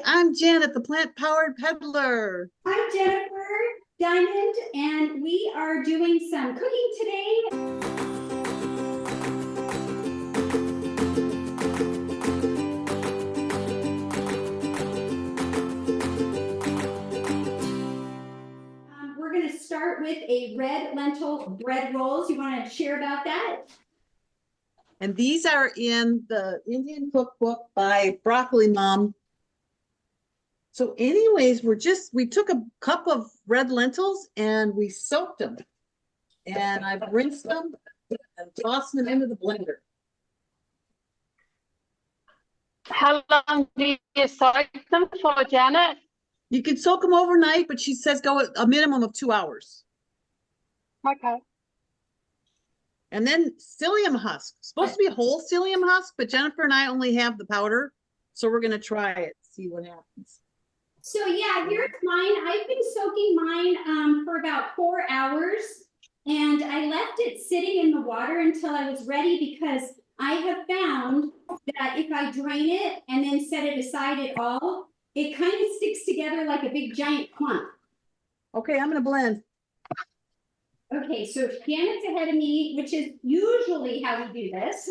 I'm Janet, the plant-powered peddler. I'm Jennifer Diamond, and we are doing some cooking today. We're going to start with a red lentil bread rolls. You want to share about that? And these are in the Indian cookbook by Broccoli Mom. So anyways, we took a cup of red lentils and we soaked them. And I've rinsed them and tossed them into the blender. How long do you soak them for, Janet? You can soak them overnight, but she says go a minimum of 2 hours. Okay. And then psyllium husk. Supposed to be a whole psyllium husk, but Jennifer and I only have the powder. So we're going to try it, see what happens. So yeah, here's mine. I've been soaking mine for about 4 hours, and I left it sitting in the water until I was ready, because I have found that if I drain it and then set it aside at all, it kind of sticks together like a big giant clump. Okay, I'm going to blend. Okay, so Janet's ahead of me, which is usually how we do this.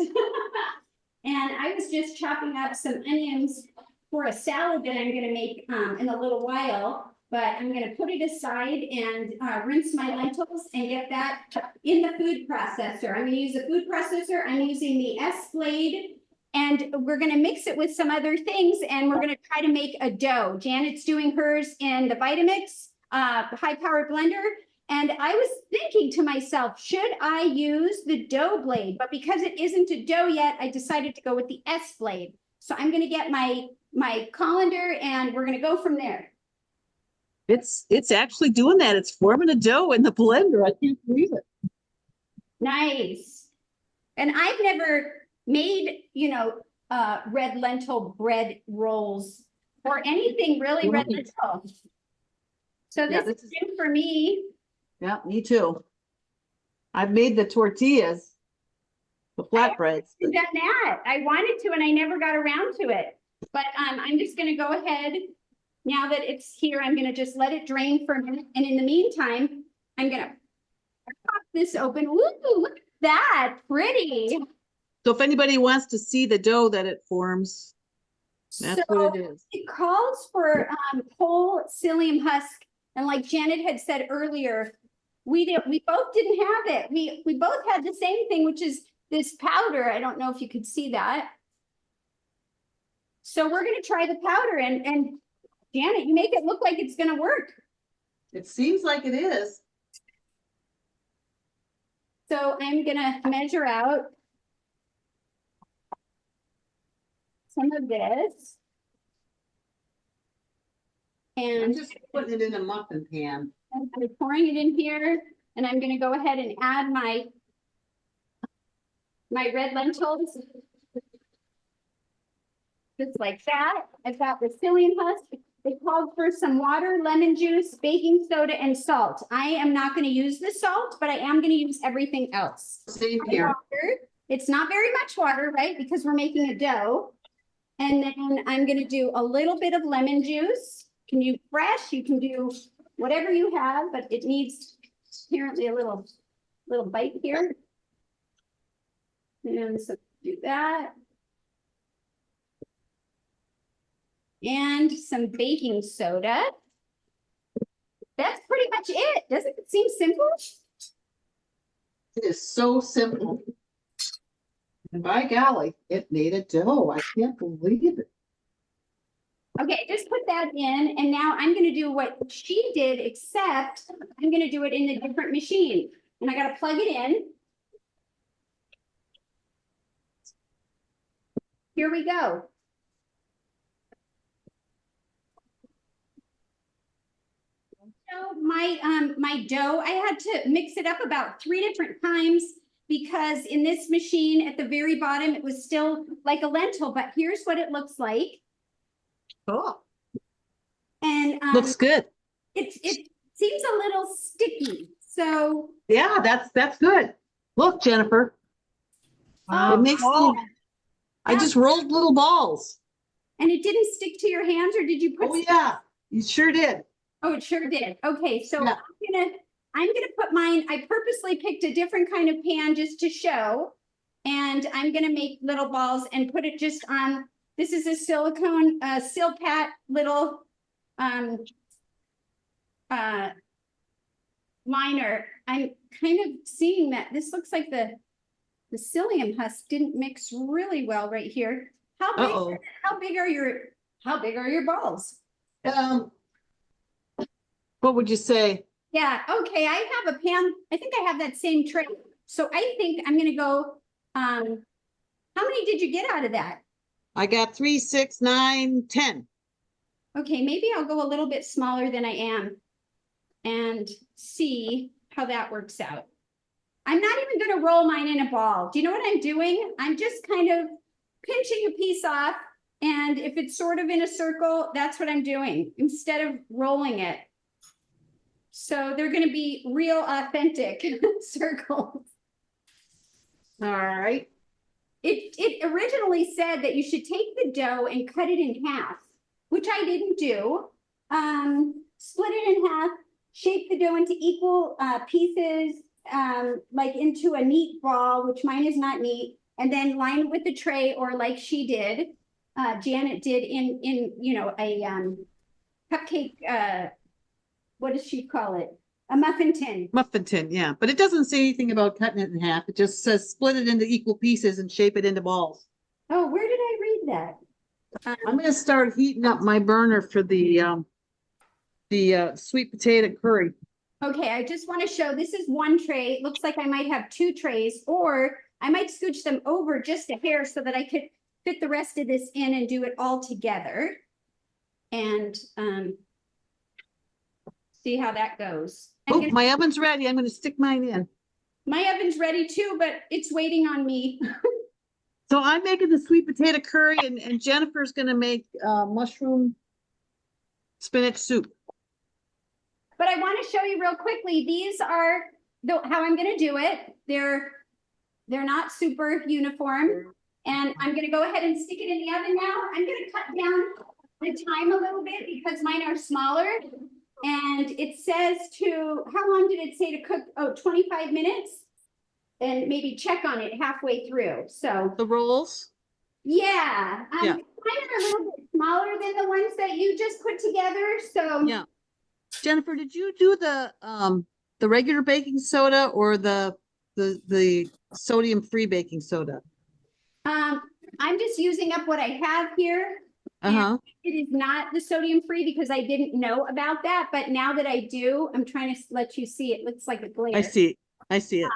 And I was just chopping up some onions for a salad that I'm going to make in a little while, but I'm going to put it aside and rinse my lentils and get that in the food processor. I'm going to use a food processor. I'm using the S-Blade, and we're going to mix it with some other things, and we're going to try to make a dough. Janet's doing hers in the Vitamix high-powered blender. And I was thinking to myself, should I use the dough blade? But because it isn't a dough yet, I decided to go with the S-Blade. So I'm going to get my colander, and we're going to go from there. It's actually doing that. It's forming a dough in the blender. I can't believe it. Nice. And I've never made, red lentil bread rolls or anything really red lentil. So this is new for me. Yeah, me too. I've made the tortillas, the flatbreads. I've done that. I wanted to, and I never got around to it. But I'm just going to go ahead. Now that it's here, I'm going to just let it drain for a minute. And in the meantime, I'm going to pop this open. Ooh, look at that. Pretty. So if anybody wants to see the dough that it forms, that's what it is. It calls for whole psyllium husk. And like Janet had said earlier, we both didn't have it. We both had the same thing, which is this powder. I don't know if you could see that. So we're going to try the powder, and Janet, you make it look like it's going to work. It seems like it is. So I'm going to measure out some of this. And I'm just putting it in a muffin pan. I'm pouring it in here, and I'm going to go ahead and add my red lentils. Just like that. I've got the psyllium husk. It called for some water, lemon juice, baking soda, and salt. I am not going to use the salt, but I am going to use everything else. Same here. Water. It's not very much water, right? Because we're making a dough. And then I'm going to do a little bit of lemon juice. You can do fresh. You can do whatever you have, but it needs apparently a little bite here. And so do that. And some baking soda. That's pretty much it. Doesn't it seem simple? It is so simple. And by golly, it made a dough. I can't believe it. Okay, just put that in, and now I'm going to do what she did, except I'm going to do it in a different machine. And I got to plug it in. Here we go. So my dough, I had to mix it up about 3 different times, because in this machine at the very bottom, it was still like a lentil, but here's what it looks like. Cool. And looks good. It seems a little sticky. So yeah, that's good. Look, Jennifer. It makes I just rolled little balls. And it didn't stick to your hands, or did you put? Oh, yeah, you sure did. Oh, it sure did. Okay, so Yeah. I'm gonna put mine, I purposely picked a different kind of pan just to show. And I'm gonna make little balls and put it just on, this is a silicone, Silpat little, liner. I'm kind of seeing that this looks like the psyllium husk didn't mix really well right here. Uh-oh. How big are your balls? What would you say? Yeah, okay, I have a pan, I think I have that same tray. So I think I'm gonna go, how many did you get out of that? I got 3, 6, 9, 10. Okay, maybe I'll go a little bit smaller than I am and see how that works out. I'm not even gonna roll mine in a ball. Do you know what I'm doing? I'm just kind of pinching a piece off, and if it's sort of in a circle, that's what I'm doing instead of rolling it. So they're gonna be real authentic circles. All right. It originally said that you should take the dough and cut it in half, which I didn't do. Split it in half, shape the dough into equal pieces, like into a neat ball, which mine is not neat, and then line it with the tray, or like she did, Janet did in you know, a cupcake, what does she call it? A muffin tin. Muffin tin, yeah. But it doesn't say anything about cutting it in half. It just says split it into equal pieces and shape it into balls. Oh, where did I read that? I'm gonna start heating up my burner for the sweet potato curry. Okay, I just want to show, this is one tray. It looks like I might have 2 trays, or I might scooch them over just a hair so that I could fit the rest of this in and do it all together. And see how that goes. Oh, my oven's ready. I'm gonna stick mine in. My oven's ready too, but it's waiting on me. So I'm making the sweet potato curry, and Jennifer's gonna make mushroom spinach soup. But I want to show you real quickly, these are how I'm going to do it. They're not super uniform, and I'm going to go ahead and stick it in the oven now. I'm going to cut down the time a little bit because mine are smaller, and it says how long did it say to cook? Oh, 25 minutes, and maybe check on it halfway through. So the rolls. Yeah, Yeah. mine are a little bit smaller than the ones that you just put together. So Yeah. Jennifer, did you do the regular baking soda or the sodium-free baking soda? I'm just using up what I have here. Uh-huh. It is not the sodium free because I didn't know about that, but now that I do, I'm trying to let you see. It looks like a glare. I see it. I see it.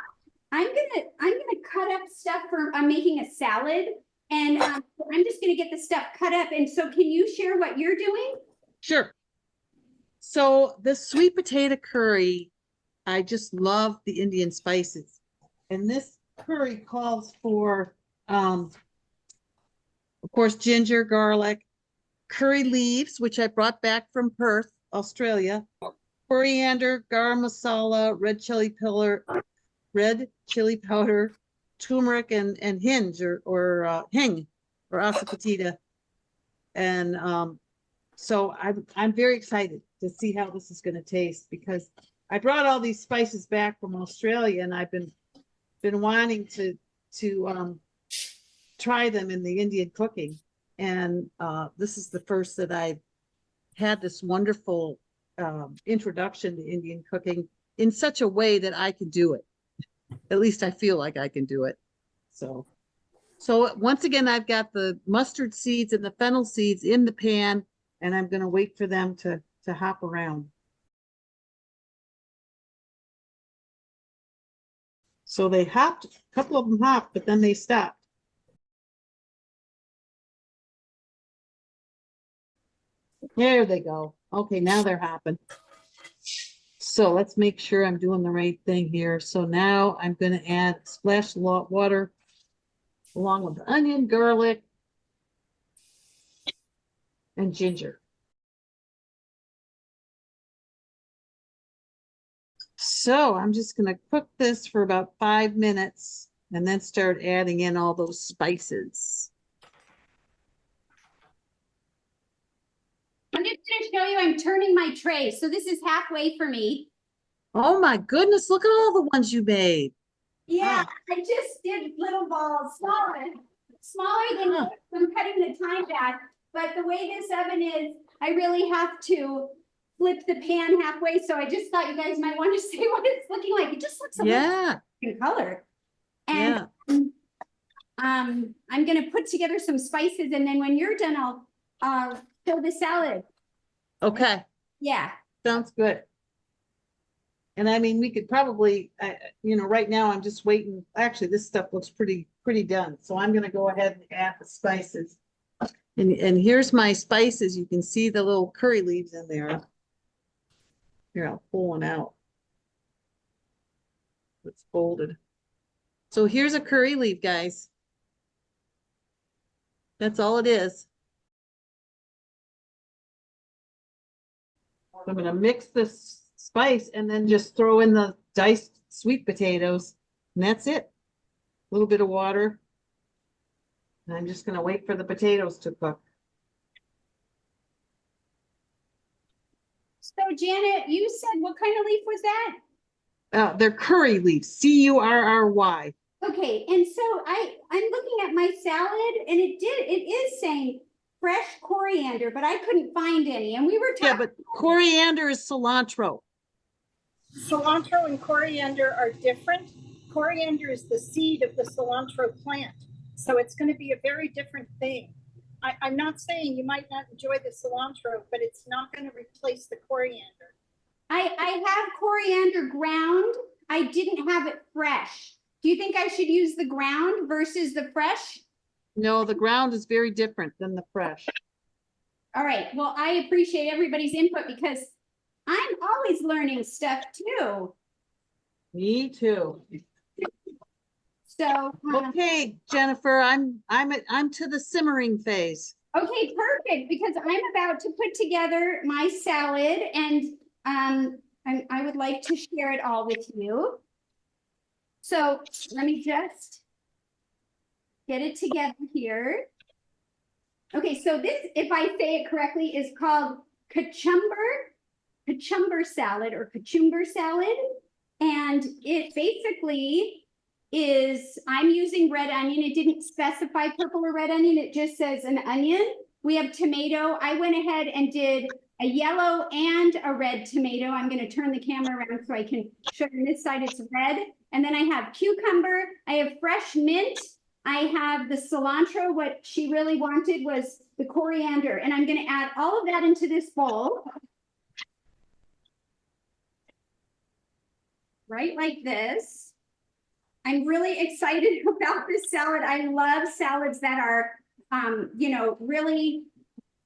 I'm gonna cut up stuff I'm making a salad, and I'm just gonna get the stuff cut up. And so, can you share what you're doing? Sure. So the sweet potato curry, I just love the Indian spices. And this curry calls for, of course, ginger, garlic, curry leaves, which I brought back from Perth, Australia, coriander, garam masala, red chili powder, turmeric, and hinge or hing or asafoetida. And so I'm very excited to see how this is going to taste, because I brought all these spices back from Australia, and I've been wanting to try them in the Indian cooking. And this is the first that I've had this wonderful introduction to Indian cooking in such a way that I can do it. At least I feel like I can do it. So once again, I've got the mustard seeds and the fennel seeds in the pan, and I'm going to wait for them to hop around. So they hopped, a couple of them hopped, but then they stopped. There they go. Okay, now they're hopping. So let's make sure I'm doing the right thing here. So now I'm going to add a splash of water along with the onion, garlic, and ginger. So I'm just going to cook this for about 5 minutes and then start adding in all those spices. to show you, I'm turning my tray. So this is halfway for me. Oh my goodness, look at all the ones you made. Yeah, Wow. I just did little balls, smaller than Huh. I'm cutting the time back. But the way this oven is, I really have to flip the pan halfway. So I just thought you guys might want to see what it's looking like. It just looks a little Yeah, in color. And yeah. I'm gonna put together some spices, and then when you're done, I'll show the salad. Okay, Yeah. sounds good. And I mean, we could probably, you know, right now I'm just waiting. Actually, this stuff looks pretty done. So I'm gonna go ahead and add the spices. And here's my spices. You can see the little curry leaves in there. Here, I'll pull one out. It's folded. So here's a curry leaf, guys. That's all it is. I'm gonna mix this spice and then just throw in the diced sweet potatoes. And that's it. A little bit of water. And I'm just gonna wait for the potatoes to cook. So Janet, you said what kind of leaf was that? They're curry leaves, C-U-R-R-Y. Okay, and so I'm looking at my salad, and it is saying fresh coriander, but I couldn't find any. And we were Yeah, talking. but coriander is cilantro. Cilantro and coriander are different. Coriander is the seed of the cilantro plant. So it's going to be a very different thing. I'm not saying you might not enjoy the cilantro, but it's not going to replace the coriander. I have coriander ground. I didn't have it fresh. Do you think I should use the ground versus the fresh? No, the ground is very different than the fresh. All right. Well, I appreciate everybody's input because I'm always learning stuff too. Me too. So, Okay, Jennifer, I'm to the simmering phase. okay, perfect, because I'm about to put together my salad, and I would like to share it all with you. So let me just get it together here. Okay, so this, if I say it correctly, is called Kachumber salad or Kachumber salad. And it basically is, I'm using red onion. It didn't specify purple or red onion. It just says an onion. We have tomato. I went ahead and did a yellow and a red tomato. I'm going to turn the camera around so I can show you this side it's red. And then I have cucumber. I have fresh mint. I have the cilantro. What she really wanted was the coriander. And I'm going to add all of that into this bowl. Right like this. I'm really excited about this salad. I love salads that are, you know, really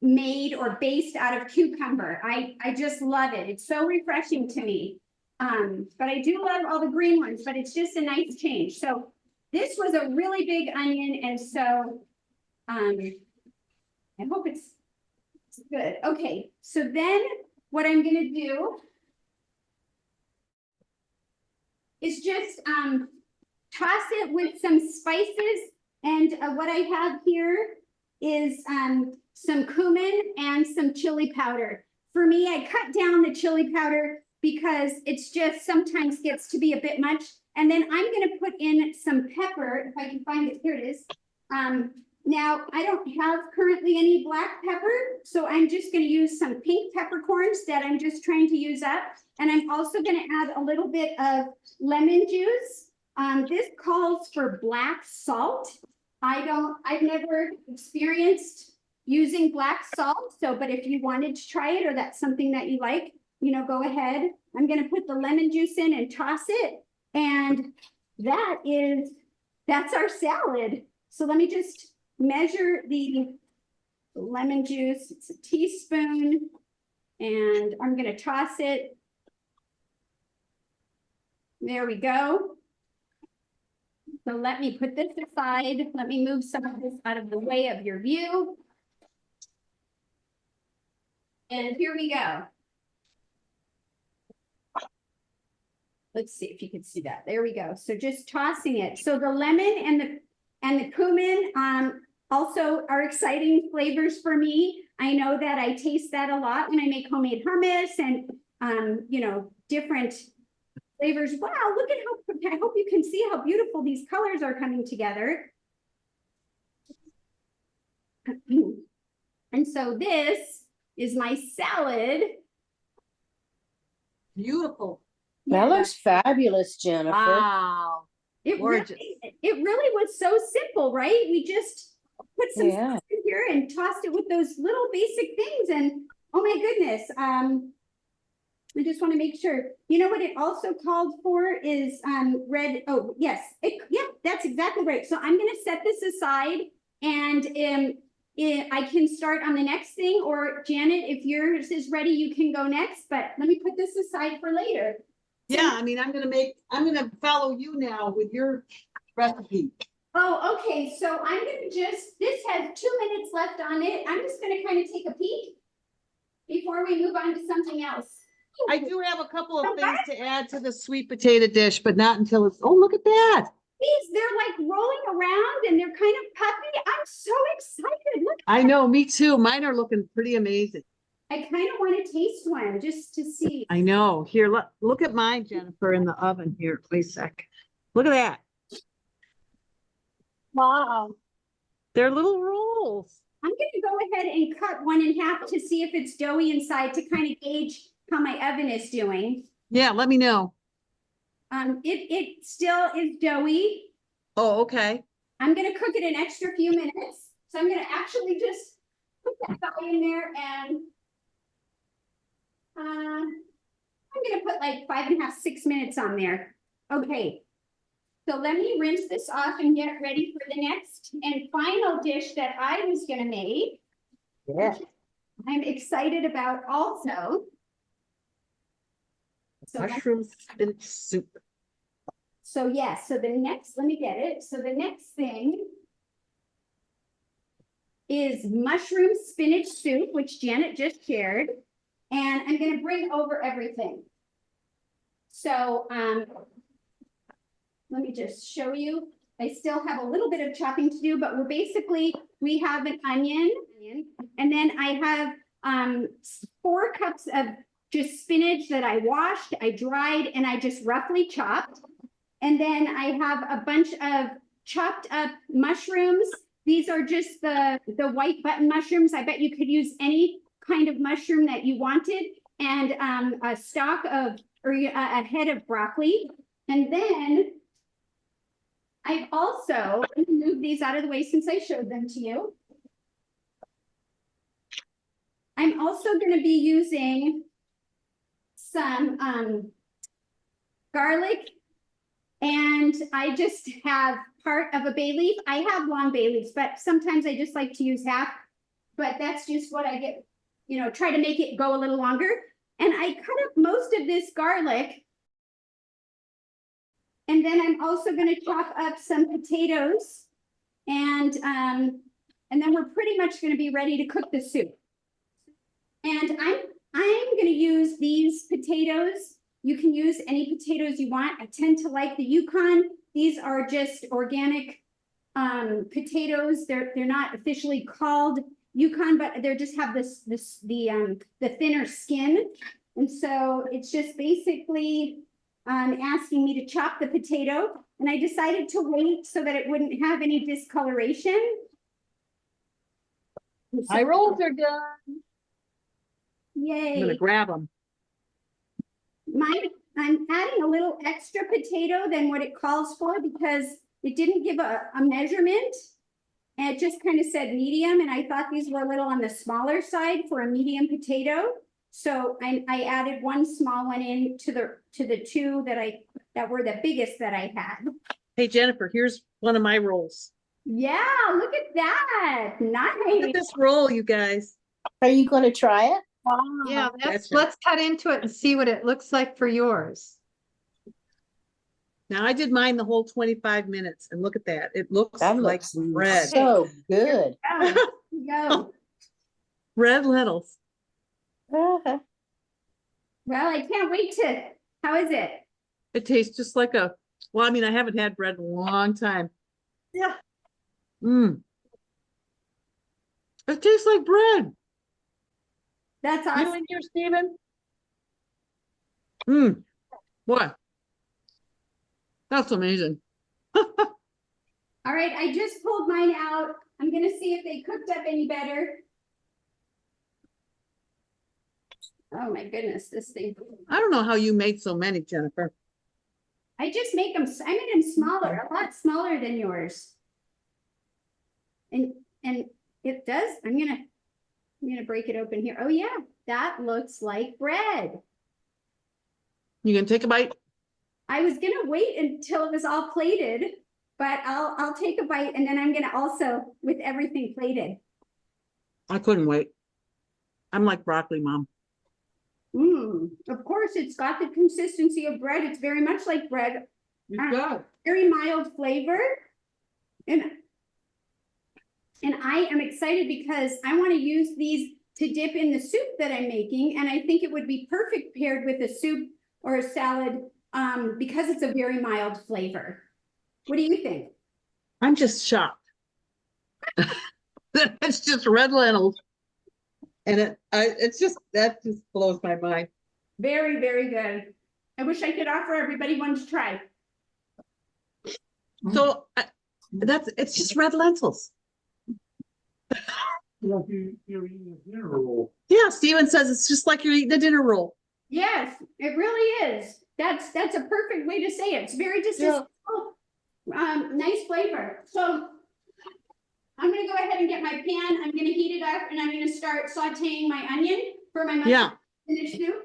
made or based out of cucumber. I just love it. It's so refreshing to me. But I do love all the green ones, but it's just a nice change. So this was a really big onion. And so I hope it's good. Okay, so then what I'm going to do is just toss it with some spices. And what I have here is some cumin and some chili powder. For me, I cut down the chili powder because it's just sometimes gets to be a bit much. And then I'm going to put in some pepper, if I can find it. Here it is. Now, I don't have currently any black pepper, so I'm just going to use some pink peppercorns that I'm just trying to use up. And I'm also going to add a little bit of lemon juice. This calls for black salt. I've never experienced using black salt. So, but if you wanted to try it or that's something that you like, you know, go ahead. I'm going to put the lemon juice in and toss it. And that's our salad. So let me just measure the lemon juice. It's a teaspoon. And I'm going to toss it. There we go. So let me put this aside. Let me move some of this out of the way of your view. And here we go. Let's see if you can see that. There we go. So just tossing it. So the lemon and the cumin also are exciting flavors for me. I know that I taste that a lot when I make homemade hummus and, you know, different flavors. Wow, look at how, I hope you can see how beautiful these colors are coming together. And so this is my salad. Beautiful. That Yeah. looks fabulous, Jennifer. Wow. It Gorgeous. really was so simple, right? We just put some Yeah. stuff in here and tossed it with those little basic things. And oh my goodness, I just want to make sure. You know what it also called for is red. Oh yes, yeah, that's exactly right. So I'm going to set this aside, and I can start on the next thing. Or Janet, if yours is ready, you can go next. But let me put this aside for later. Yeah, I mean, I'm gonna follow you now with your recipe. Oh, okay. So I'm gonna this has 2 minutes left on it. I'm just gonna kind of take a peek before we move on to something else. I do have a couple of things to add to the sweet potato dish, but not until it's, oh, look at that. These, they're like rolling around and they're kind of puffy. I'm so excited. Look, I know, me too. Mine are looking pretty amazing. I kind of want to taste one just to see. I know. Here, look at mine, Jennifer, in the oven here. Wait a sec. Look at that. Wow. They're little rolls. I'm gonna go ahead and cut one in half to see if it's doughy inside to kind of gauge how my oven is doing. Yeah, let me know. It still is doughy. Oh, okay. I'm gonna cook it an extra few minutes. So I'm gonna actually just put that guy in there and I'm gonna put like 5.5, 6 minutes on there. Okay. So let me rinse this off and get ready for the next and final dish that I was gonna make. Yeah. I'm excited about also. So, Mushroom spinach soup. so yes, so the next, let me get it. So the next thing is mushroom spinach soup, which Janet just shared. And I'm gonna bring over everything. So let me just show you. I still have a little bit of chopping to do, but we have an onion, and then I have 4 cups of just spinach that I washed, I dried, and I just roughly chopped. And then I have a bunch of chopped up mushrooms. These are just the white button mushrooms. I bet you could use any kind of mushroom that you wanted, and a stalk of, or a head of broccoli. And then I've also moved these out of the way since I showed them to you. I'm also going to be using some garlic, and I just have part of a bay leaf. I have long bay leaves, but sometimes I just like to use half, but that's just what I get, you know, try to make it go a little longer. And I cut up most of this garlic. And then I'm also going to chop up some potatoes, and then we're pretty much going to be ready to cook the soup. And I'm going to use these potatoes. You can use any potatoes you want. I tend to like the Yukon. These are just organic potatoes. They're not officially called Yukon, but they just have the thinner skin. And so it's just basically asking me to chop the potato, and I decided to wait so that it wouldn't have any discoloration. My rolls are done. Yay. I'm gonna grab them. I'm adding a little extra potato than what it calls for because it didn't give a measurement, and it just kind of said medium, and I thought these were a little on the smaller side for a medium potato. So I added one small one in to the 2 that were the biggest that I had. Hey, Jennifer, here's one of my rolls. Yeah, look at that. Look Nice. at this roll, you guys. Are you going to try it? Wow. Yeah, That's right. let's cut into it and see what it looks like for yours. Now I did mine the whole 25 minutes, and look at that. It looks That like looks bread. so good. Go. Red lentils. Uh-huh. Well, I can't wait to. How is it? It tastes just like well, I mean, I haven't had bread in a long time. Yeah. It tastes like bread. That's You awesome. in here, Stephen? What? That's amazing. All right, I just pulled mine out. I'm gonna see if they cooked up any better. Oh my goodness, this thing. I don't know how you made so many, Jennifer. I just make them, I made them smaller, a lot smaller than yours. And it does, I'm gonna break it open here. Oh yeah, that looks like bread. You can take a bite? I was gonna wait until it was all plated, but I'll take a bite and then I'm gonna also, with everything plated. I couldn't wait. I'm like broccoli mom. Of course, it's got the consistency of bread. It's very much like bread. Good. Very mild flavor. And I am excited because I want to use these to dip in the soup that I'm making. And I think it would be perfect paired with a soup or a salad because it's a very mild flavor. What do you think? I'm just shocked. It's just red lentils. And that just blows my mind. Very, very good. I wish I could offer everybody one to try. So it's just red lentils. You're eating a dinner roll. Yeah, Steven says it's just like you're eating a dinner roll. Yes, it really is. That's a perfect way to say it. It's very distasteful. Nice flavor. So I'm gonna go ahead and get my pan. I'm gonna heat it up and I'm gonna start sauteing my onion for my mushroom spinach soup.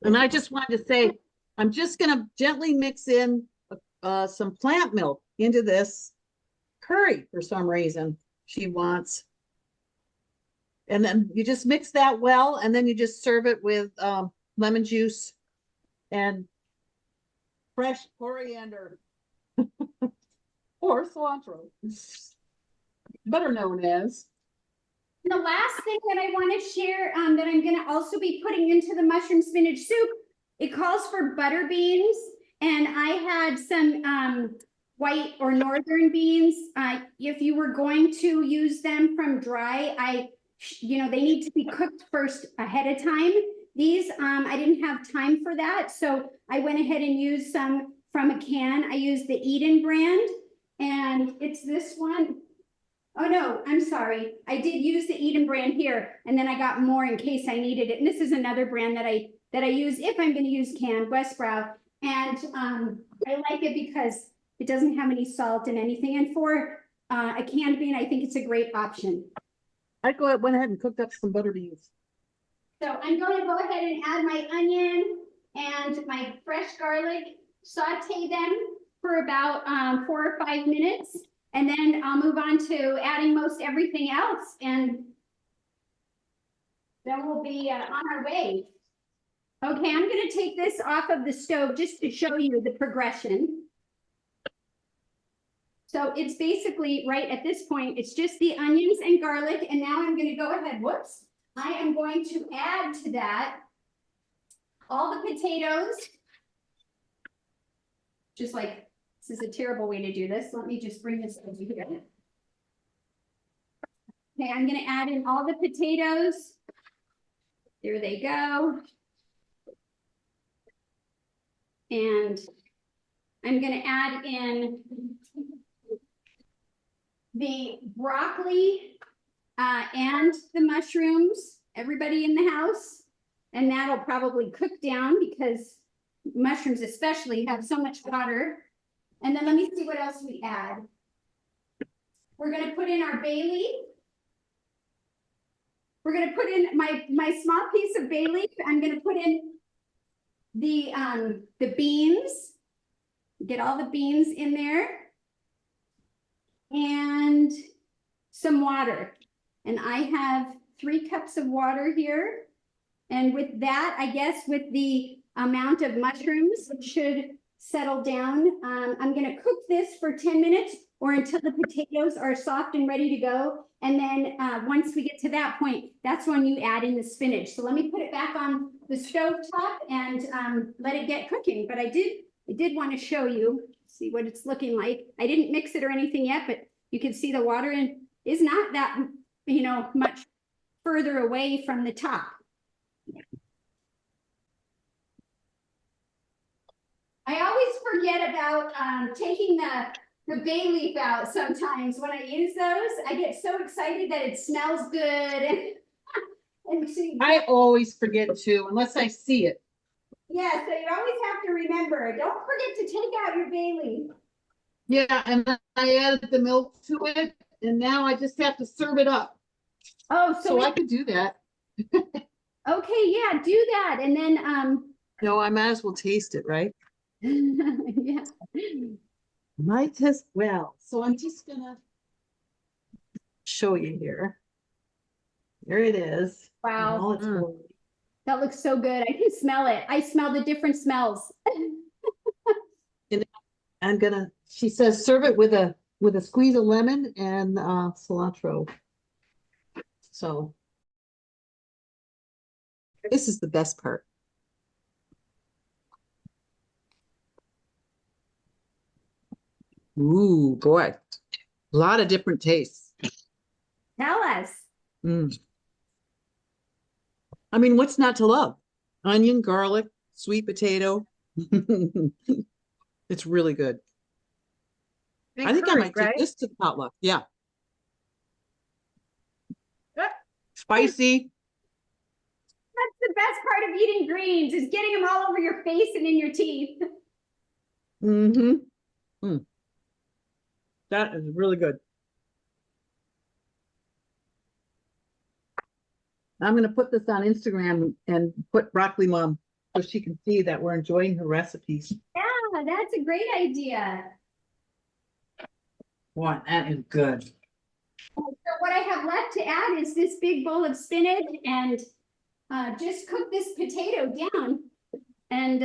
And I just wanted to say, I'm just gonna gently mix in some plant milk into this curry for some reason she wants. And then you just mix that well, and then you just serve it with lemon juice and fresh coriander or cilantro, better known as. The last thing that I want to share that I'm going to also be putting into the mushroom spinach soup, it calls for butter beans, and I had some white or northern beans. If you were going to use them from dry, they need to be cooked first ahead of time. These, I didn't have time for that, so I went ahead and used some from a can. I used the Eden brand, and it's this one. Oh no, I'm sorry. I did use the Eden brand here, and then I got more in case I needed it. And this is another brand that I use if I'm going to use canned Westbrow. And I like it because it doesn't have any salt and anything. And for a canned bean, I think it's a great option. I went ahead and cooked up some butter beans. So I'm going to go ahead and add my onion and my fresh garlic, saute them for about 4 or 5 minutes. And then I'll move on to adding most everything else, and then we'll be on our way. Okay, I'm going to take this off of the stove just to show you the progression. So it's basically right at this point, it's just the onions and garlic. And now I'm going to go ahead. Whoops. I am going to add to that all the potatoes. Just like, this is a terrible way to do this. Let me just bring this over here. Okay, I'm going to add in all the potatoes. There they go. And I'm going to add in the broccoli and the mushrooms, everybody in the house. And that'll probably cook down because mushrooms especially have so much water. And then let me see what else we add. We're going to put in our bay leaf. We're going to put in my small piece of bay leaf. I'm going to put in the beans. Get all the beans in there. And some water. And I have 3 cups of water here. And with that, I guess with the amount of mushrooms, it should settle down. I'm going to cook this for 10 minutes or until the potatoes are soft and ready to go. And then once we get to that point, that's when you add in the spinach. So let me put it back on the stove top and let it get cooking. But I did want to show you, see what it's looking like. I didn't mix it or anything yet, but you can see the water is not that, much further away from the top. I always forget about taking the bay leaf out sometimes when I use those. I get so excited that it smells good and I always forget to, unless I see it. yeah, so you always have to remember, don't forget to take out your bay leaf. Yeah, and then I added the milk to it, and now I just have to serve it up. Oh, So I could do that. okay, yeah, do that. And then No, I might as well taste it, right? yeah. Might as well. So I'm just gonna show you here. There it is. Wow. In all its Mm. glory. That looks so good. I can smell it. I smell the different smells. I'm gonna, she says, serve it with a squeeze of lemon and cilantro. So this is the best part. Ooh, boy, a lot of different tastes. Tell us. Mm. I mean, what's not to love? Onion, garlic, sweet potato. It's really good. I think I might take this to the potluck. Yeah. Spicy. That's the best part of eating greens is getting them all over your face and in your teeth. Mm-hmm. Mm. That is really good. I'm going to put this on Instagram and put Broccoli Mom so she can see that we're enjoying her recipes. Yeah, that's a great idea. Wow, that is good. So what I have left to add is this big bowl of spinach and just cook this potato down and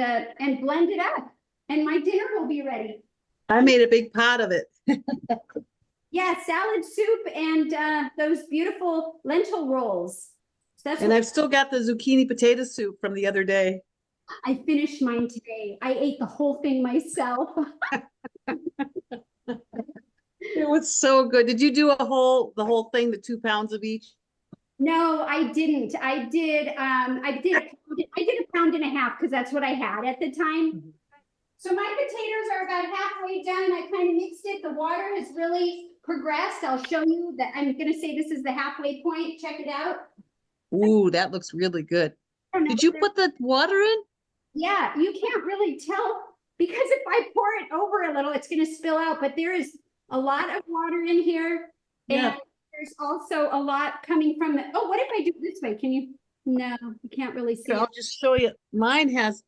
blend it up. And my dinner will be ready. I made a big pot of it. Yeah, salad soup and those beautiful lentil rolls. So that's And what I've still got the zucchini potato soup from the other day. I finished mine today. I ate the whole thing myself. It was so good. Did you do the whole thing, the 2 pounds of each? No, I didn't. I did a pound and a half because that's what I had at the time. Mhm. So my potatoes are about halfway done. I kind of mixed it. The water has really progressed. I'll show you that. I'm gonna say this is the halfway point. Check it out. Ooh, that looks really good. I don't know Did if you there- put the water in? Yeah, you can't really tell because if I pour it over a little, it's gonna spill out, but there is a lot of water in here. Yeah. And there's also a lot coming from the, oh, what if I do it this way? Can you, no, you can't really see Here, I'll it. just show you. Mine has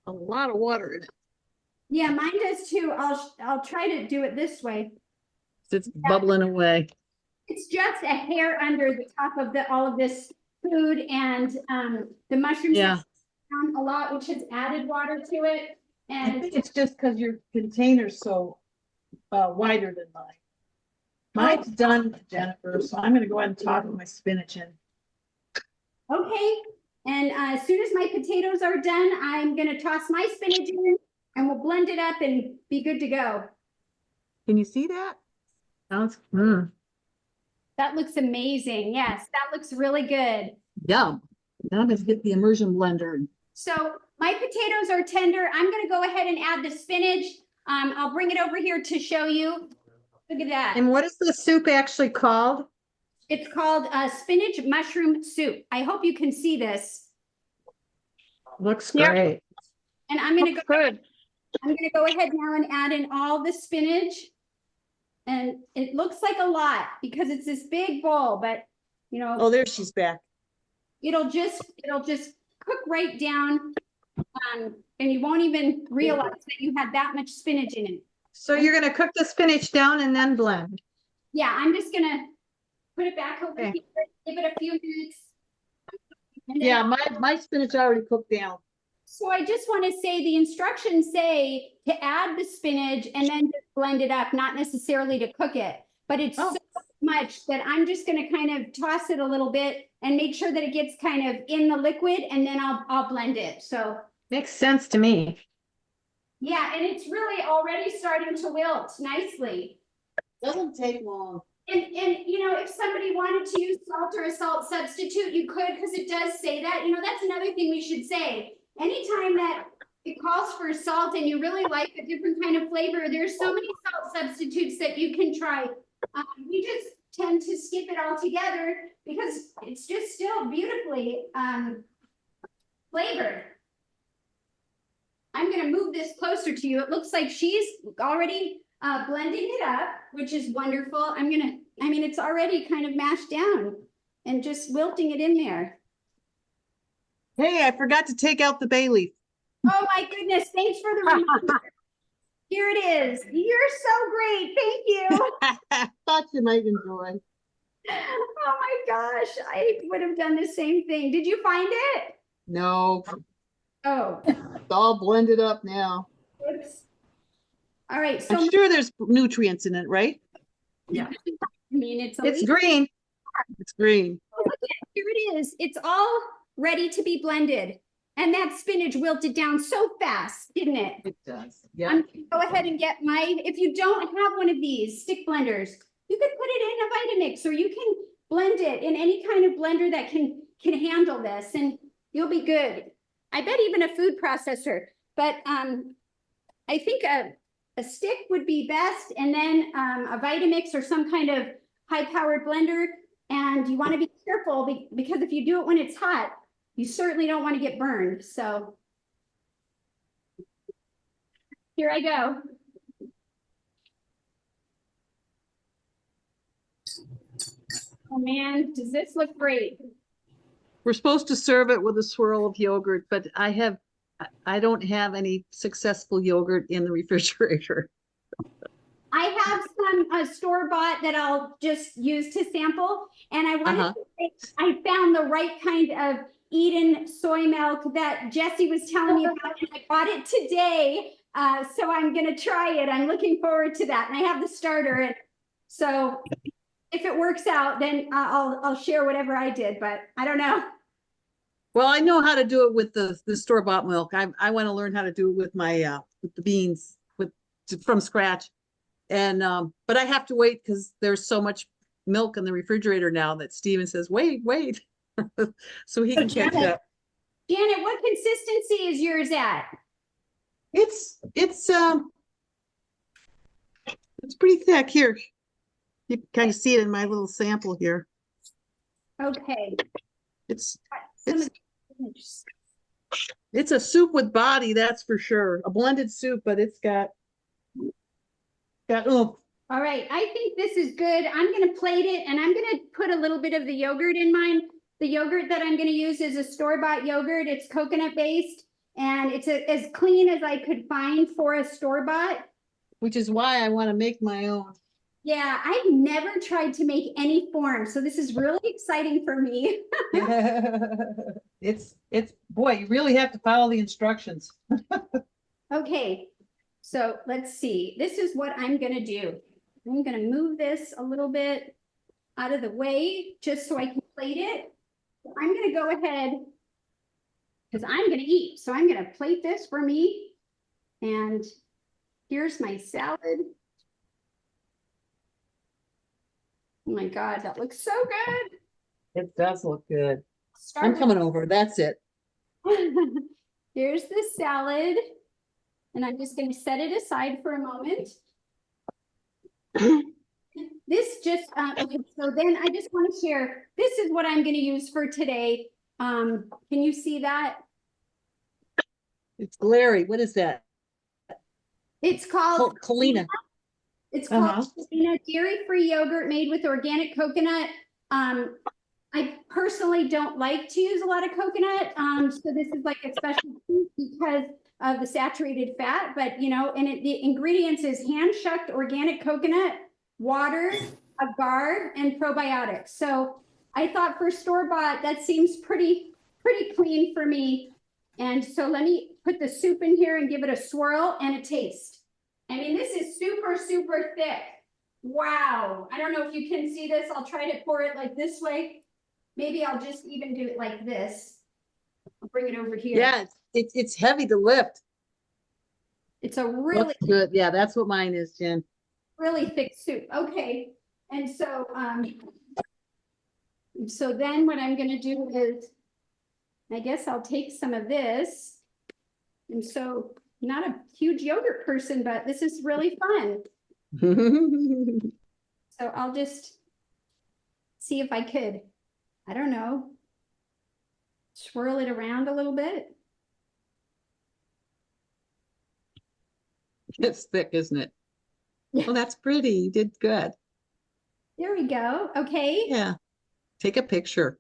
a lot of water in it. Yeah, mine does too. I'll try to do it this way. It's bubbling away. It's just a hair under the top of all of this food and the mushrooms Yeah. have down a lot, which has added water to it. I And think it's just because your container's so wider than mine. Mine's done, Jennifer, so I'm gonna go ahead and toss my spinach in. okay, and as soon as my potatoes are done, I'm gonna toss my spinach in and we'll blend it up and be good to go. Can you see that? Sounds, That looks amazing. Yes, that looks really good. Yum. Now I'm gonna get the immersion blender. So my potatoes are tender. I'm gonna go ahead and add the spinach. I'll bring it over here to show you. Look at that. and what is the soup actually called? It's called spinach mushroom soup. I hope you can see this. Looks Yeah. great. And I'm gonna Good. go ahead now and add in all the spinach. And it looks like a lot because it's this big bowl, but you know, Oh, there she's back. it'll just cook right down. And you won't even realize that you had that much spinach in it. So you're gonna cook the spinach down and then blend. Yeah, I'm just gonna put it back over Okay. here, give it a few minutes. And then Yeah, my spinach already cooked down. So I just want to say the instructions say to add the spinach and then just blend it up, not necessarily to cook it. But it's Oh. so much that I'm just going to kind of toss it a little bit and make sure that it gets kind of in the liquid and then I'll blend it. So Makes sense to me. yeah, and it's really already starting to wilt nicely. Doesn't take long. And you know, if somebody wanted to use salt or a salt substitute, you could, because it does say that. You know, that's another thing we should say. Anytime that it calls for salt and you really like a different kind of flavor, there's so many salt substitutes that you can try. We just tend to skip it altogether because it's just still beautifully flavored. I'm gonna move this closer to you. It looks like she's already blending it up, which is wonderful. I mean, it's already kind of mashed down and just wilting it in there. Hey, I forgot to take out the bay leaf. Oh my goodness, thanks for the reminder. Here it is. You're so great, thank you. Thought you might enjoy. Oh my gosh, I would have done the same thing. Did you find it? No, Oh, it's all blended up now. oops. All right, so I'm sure there's nutrients in it, right? I mean, it's It's green. It's green. here it is. It's all ready to be blended. And that spinach wilted down so fast, didn't it? It does. Yeah. I'm gonna go ahead and get if you don't have one of these stick blenders, you could put it in a Vitamix, or you can blend it in any kind of blender that can handle this, and you'll be good. I bet even a food processor, but I think a stick would be best, and then a Vitamix or some kind of high-powered blender. And you want to be careful because if you do it when it's hot, you certainly don't want to get burned. So here I go. Oh man, does this look great? We're supposed to serve it with a swirl of yogurt, but I don't have any successful yogurt in the refrigerator. I have some store-bought that I'll just use to sample. And I wanted to say I found the right kind of Eden soy milk that Jesse was telling me about, and I bought it today. So I'm gonna try it. I'm looking forward to that. And I have the starter. And so if it works out, then I'll share whatever I did, but I don't know. Well, I know how to do it with the store-bought milk. I want to learn how to do it with my with the beans from scratch. And but I have to wait because there's so much milk in the refrigerator now that Steven says, wait. So he can catch up. Janet, what consistency is yours at? It's pretty thick here. You can kind of see it in my little sample here. Okay. It's Some of a soup with body, that's for sure. A blended soup, but it's got oomph. All right, I think this is good. I'm gonna plate it, and I'm gonna put a little bit of the yogurt in mine. The yogurt that I'm gonna use is a store-bought yogurt. It's coconut based, and it's as clean as I could find for a store-bought. Which is why I want to make my own. Yeah, I've never tried to make any form, so this is really exciting for me. It's boy, you really have to follow the instructions. Okay, so let's see. This is what I'm gonna do. I'm gonna move this a little bit out of the way just so I can plate it. I'm gonna go ahead because I'm gonna eat. So I'm gonna plate this for me. And here's my salad. Oh my God, that looks so good. It does look good. I'm coming over. That's it. Here's the salad. And I'm just going to set it aside for a moment. This just, okay, so then I just want to share, this is what I'm going to use for today. Can you see that? It's glary. What is that? It's called Kalina. It's called dairy-free yogurt made with organic coconut. I personally don't like to use a lot of coconut, so this is like a special because of the saturated fat. But you know, and the ingredients is hand-shucked organic coconut, water, agar, and probiotics. So I thought for store-bought that seems pretty clean for me. And so let me put the soup in here and give it a swirl and a taste. I mean, this is super thick. Wow. I don't know if you can see this. I'll try to pour it like this way. Maybe I'll just even do it like this. I'll bring it over here. Yeah, it's heavy to lift. It's a really Looks good. Yeah, that's what mine is, Jen. really thick soup. Okay. And so then what I'm gonna do is, I guess I'll take some of this. And so, not a huge yogurt person, but this is really fun. So I'll just see if I could, I don't know, swirl it around a little bit. It's thick, isn't it? Yeah. Well, that's pretty. You did good. There we go. Okay. Yeah. Take a picture.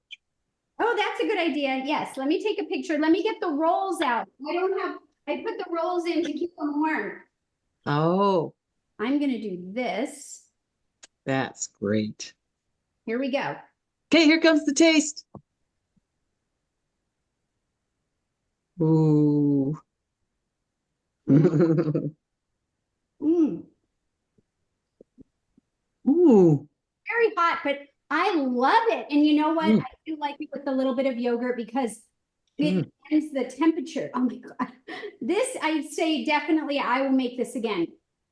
Oh, that's a good idea. Yes, let me take a picture. Let me get the rolls out. I put the rolls in to keep them warm. Oh, I'm gonna do this. that's great. Here we go. Okay, here comes the taste. Ooh. Mm, Ooh. very hot, but I love it. And you know what? Mm. I do like it with a little bit of yogurt because it Mm. ends the temperature. Oh my God. This, I say definitely I will make this again.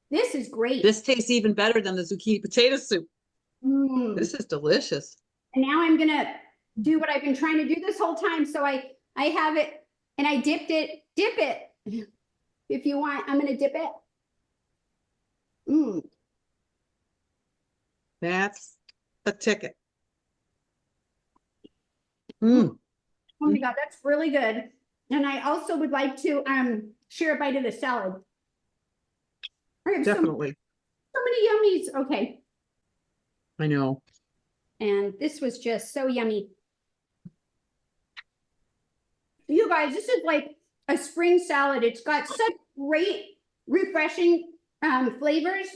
This is great. This tastes even better than the zucchini potato soup. Mm. This is delicious. And now I'm gonna do what I've been trying to do this whole time. So I have it and I dip it. If you want, I'm gonna dip it. Mm. That's the ticket. Mm. Oh my God, that's really good. And I also would like to share a bite of the salad. I have Definitely. so many yummies. Okay. I know. And this was just so yummy. You guys, this is like a spring salad. It's got such great, refreshing flavors.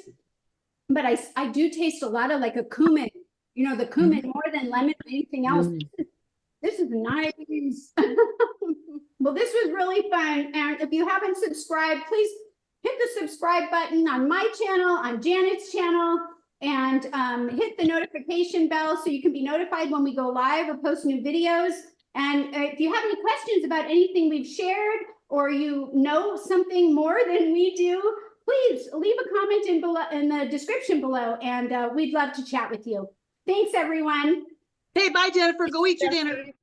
But I do taste a lot of like a cumin, you know, the cumin more than lemon or anything else. Mm. This is nice. Well, this was really fun. And if you haven't subscribed, please hit the subscribe button on my channel, on Janet's channel, and hit the notification bell so you can be notified when we go live or post new videos. And if you have any questions about anything we've shared, or you know something more than we do, please leave a comment in the description below, and we'd love to chat with you. Thanks, everyone. Hey, bye, Jennifer. Go eat your dinner. Jeffrey.